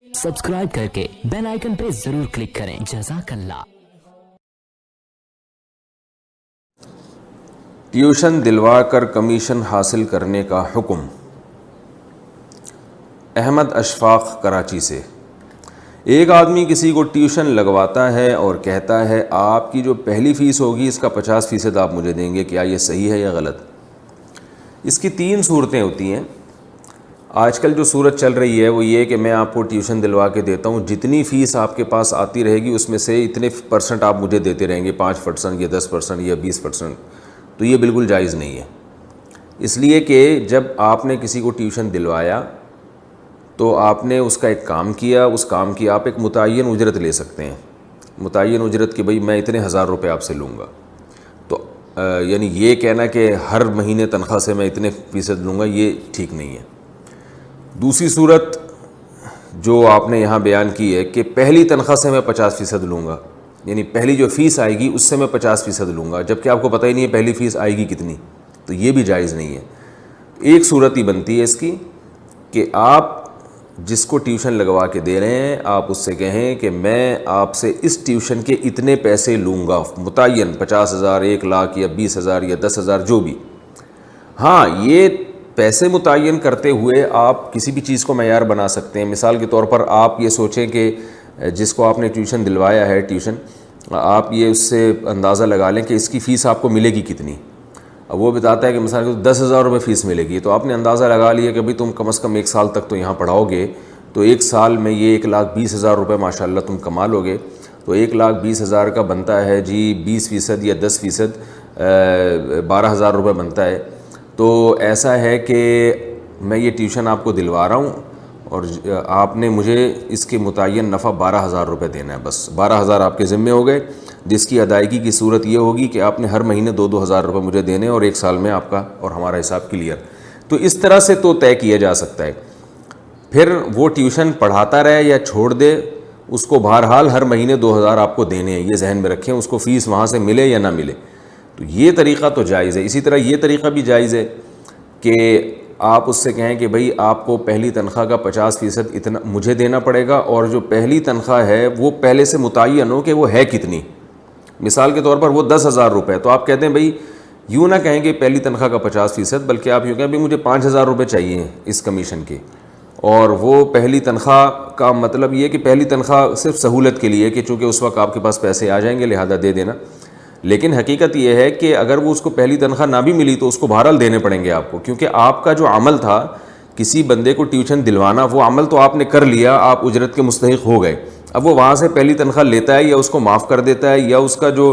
Subscribe करके bell icon पे जरूर क्लिक करें। जज़ाकल्लाह। ट्यूशन दिलवा कर कमीशन हासिल करने का हुक्म। अहमद अशफाक कराची से। एक आदमी किसी को ट्यूशन लगवाता है और कहता है आपकी जो पहली फ़ीस होगी इसका 50% आप मुझे देंगे, क्या ये सही है या गलत? इसकी 3 सूरतें होती हैं। आजकल जो सूरत चल रही है वो ये कि मैं आपको ट्यूशन दिलवा के देता हूँ, जितनी फ़ीस आपके पास आती रहेगी उसमें से इतने % आप मुझे देते रहेंगे, 5% या 10% या 20%। तो ये बिल्कुल जायज़ नहीं है। इसलिए कि जब आपने किसी को ट्यूशन दिलवाया तो आपने उसका एक काम किया, उस काम की आप एक मुतय्यन उजरत ले सकते हैं। मुतय्यन उजरत कि भाई मैं इतने हज़ार रुपये आपसे लूँगा, तो यानी ये कहना कि हर महीने तनख्वाह से मैं इतने फ़ीसद लूँगा, ये ठीक नहीं है। दूसरी सूरत जो आपने यहाँ बयान की है कि पहली तनख्वाह से मैं 50% लूँगा, यानी पहली जो फ़ीस आएगी उससे मैं 50% लूँगा, जबकि आपको पता ही नहीं है पहली फ़ीस आएगी कितनी, तो ये भी जायज़ नहीं है। एक सूरत ही बनती है इसकी कि आप जिसको ट्यूशन लगवा के दे रहे हैं आप उससे कहें कि मैं आपसे इस ट्यूशन के इतने पैसे लूँगा, मुतय्यन 50,000, 1 लाख या 20,000 या 10,000 जो भी। हाँ, ये पैसे मुतय्यन करते हुए आप किसी भी चीज़ को मयार बना सकते हैं। मिसाल के तौर पर आप ये सोचें कि जिसको आपने ट्यूशन दिलवाया है ट्यूशन, आप ये उससे अंदाज़ा लगा लें कि इसकी फ़ीस आपको मिलेगी कितनी। अब वो बताता है कि मिसाल के 10,000 रुपये फ़ीस मिलेगी, तो आपने अंदाज़ा लगा लिया कि भाई तुम कम से कम 1 साल तक तो यहाँ पढ़ाओगे, तो 1 साल में ये 1,20,000 रुपये माशाल्लाह तुम कमा लोगे। तो 1,20,000 का बनता है जी 20% या 10%, 12,000 रुपये बनता है। तो ऐसा है कि मैं ये ट्यूशन आपको दिलवा रहा हूँ और आपने मुझे इसके मुतय्यन नफ़ा 12,000 रुपये देना है, बस 12,000 आपके ज़िम्मे हो गए, जिसकी अदायगी की सूरत ये होगी कि आपने हर महीने 2-2 हज़ार रुपये मुझे देने और 1 साल में आपका और हमारा हिसाब क्लियर। तो इस तरह से तो तय किया जा सकता है। फिर वो ट्यूशन पढ़ाता रहे या छोड़ दे, उसको बहरहाल हर महीने 2 हज़ार आपको देने हैं, ये जहन में रखें, उसको फ़ीस वहाँ से मिले या ना मिले। तो ये तरीक़ा तो जायज़ है। इसी तरह ये तरीक़ा भी जायज़ है कि आप उससे कहें कि भाई आपको पहली तनख्वाह का 50% इतना मुझे देना पड़ेगा, और जो पहली तनख्वाह है वो पहले से मुतय्यन हो कि वो है कितनी। मिसाल के तौर पर वो 10,000 रुपये, तो आप कहते हैं भाई यूँ ना कहें कि पहली तनख्वाह का 50%, बल्कि आप यूँ कहें भाई मुझे 5,000 रुपये चाहिए इस कमीशन के। और वो पहली तनख्वाह का मतलब ये कि पहली तनख्वाह सिर्फ सहूलत के लिए कि चूँकि उस वक्त आपके पास पैसे आ जाएंगे लिहाजा दे देना। लेकिन हकीकत ये है कि अगर वो उसको पहली तनख्वाह ना भी मिली तो उसको बहरहाल देने पड़ेंगे आपको, क्योंकि आपका जो अमल था किसी बंदे को ट्यूशन दिलवाना, वो अमल तो आपने कर लिया, आप उजरत के मुस्तहिक हो गए। अब वो वहाँ से पहली तनख्वाह लेता है या उसको माफ़ कर देता है, या उसका जो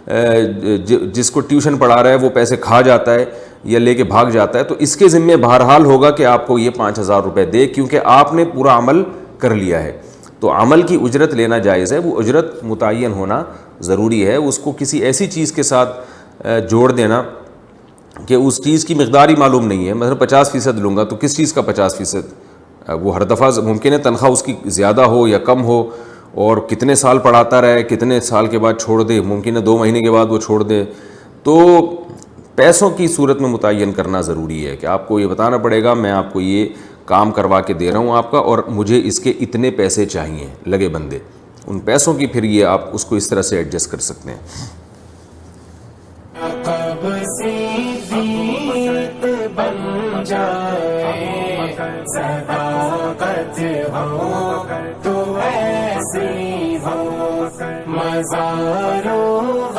जिसको ट्यूशन पढ़ा रहा है वो पैसे खा जाता है या लेके भाग जाता है, तो इसके ज़िम्मे बहरहाल होगा कि आपको ये 5,000 रुपये दे, क्योंकि आपने पूरा अमल कर लिया है। तो अमल की उजरत लेना जायज़ है, वो उजरत मुतय्यन होना ज़रूरी है। उसको किसी ऐसी चीज़ के साथ जोड़ देना कि उस चीज़ की मकदार ही मालूम नहीं है। मतलब 50% लूँगा तो किस चीज़ का 50%? वो हर दफ़ा मुमकिन है तनख्वाह उसकी ज़्यादा हो या कम हो, और कितने साल पढ़ाता रहे, कितने साल के बाद छोड़ दे, मुमकिन है 2 महीने के बाद वो छोड़ दे। तो पैसों की सूरत में मुतय्यन करना ज़रूरी है कि आपको ये बताना पड़ेगा मैं आपको ये काम करवा के दे रहा हूँ आपका, और मुझे इसके इतने पैसे चाहिए लगे बंदे। उन पैसों की फिर ये आप उसको इस तरह से एडजस्ट कर सकते हैं। मज़ारों